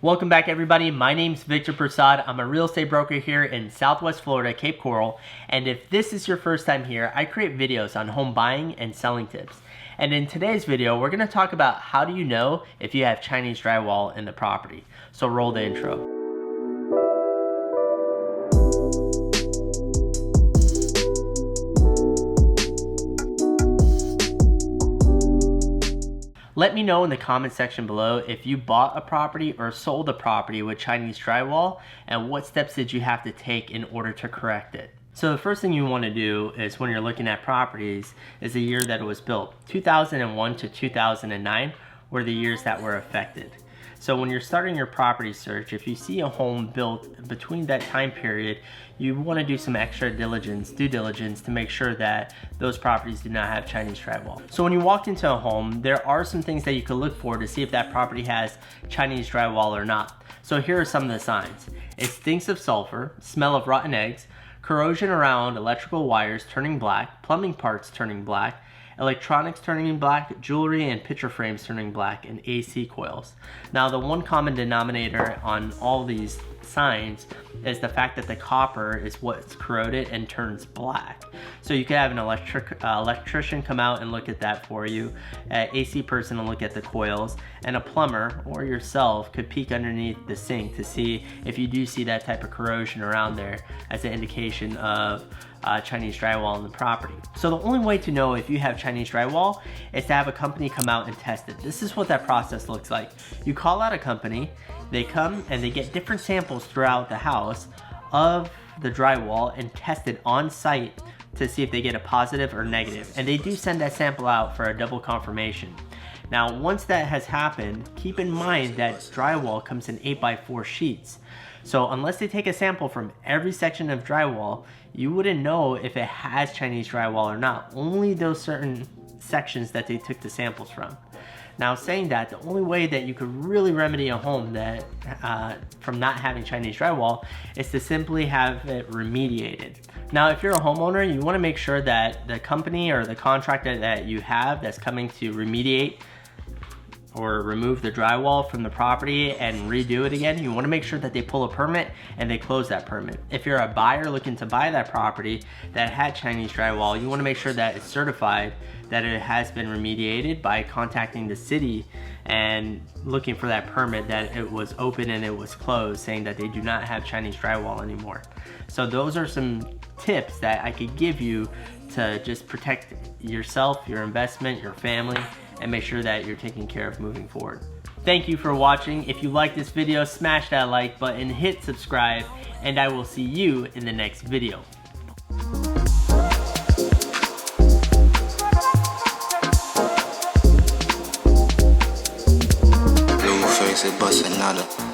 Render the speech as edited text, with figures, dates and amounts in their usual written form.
Welcome back everybody, my name's Victor Prasad. I'm a real estate broker here in Southwest Florida, Cape Coral, and if this is your first time here, I create videos on home buying and selling tips. And in today's video, we're going to talk about how do you know if you have Chinese drywall in the property. So roll the intro. Let me know in the comment section below if you bought a property or sold a property with Chinese drywall and what steps did you have to take in order to correct it. So the first thing you want to do is when you're looking at properties is the year that it was built. 2001 to 2009 were the years that were affected. So when you're starting your property search, if you see a home built between that time period, you want to do some extra due diligence to make sure that those properties do not have Chinese drywall. So when you walked into a home, there are some things that you could look for to see if that property has Chinese drywall or not. So here are some of the signs. It stinks of sulfur, smell of rotten eggs, corrosion around electrical wires turning black, plumbing parts turning black, electronics turning black, jewelry and picture frames turning black, and AC coils. Now the one common denominator on all these signs is the fact that the copper is what's corroded and turns black. So you could have an electrician come out and look at that for you, an AC person will look at the coils, and a plumber or yourself could peek underneath the sink to see if you do see that type of corrosion around there as an indication of Chinese drywall in the property. So the only way to know if you have Chinese drywall is to have a company come out and test it. This is what that process looks like. You call out a company, they come and they get different samples throughout the house of the drywall and test it on site to see if they get a positive or negative. And they do send that sample out for a double confirmation. Now, once that has happened, keep in mind that drywall comes in 8x4 sheets. So unless they take a sample from every section of drywall, you wouldn't know if it has Chinese drywall or not. Only those certain sections that they took the samples from. Now, saying that, the only way that you could really remedy a home that from not having Chinese drywall is to simply have it remediated. Now, if you're a homeowner, you want to make sure that the company or the contractor that you have that's coming to remediate or remove the drywall from the property and redo it again, you want to make sure that they pull a permit and they close that permit. If you're a buyer looking to buy that property that had Chinese drywall, you want to make sure that it's certified that it has been remediated by contacting the city and looking for that permit that it was open and it was closed, saying that they do not have Chinese drywall anymore. So those are some tips that I could give you to just protect yourself, your investment, your family, and make sure that you're taken care of moving forward. Thank you for watching. If you like this video, smash that like button, hit subscribe, and I will see you in the next video. Blue face, it bustin' out of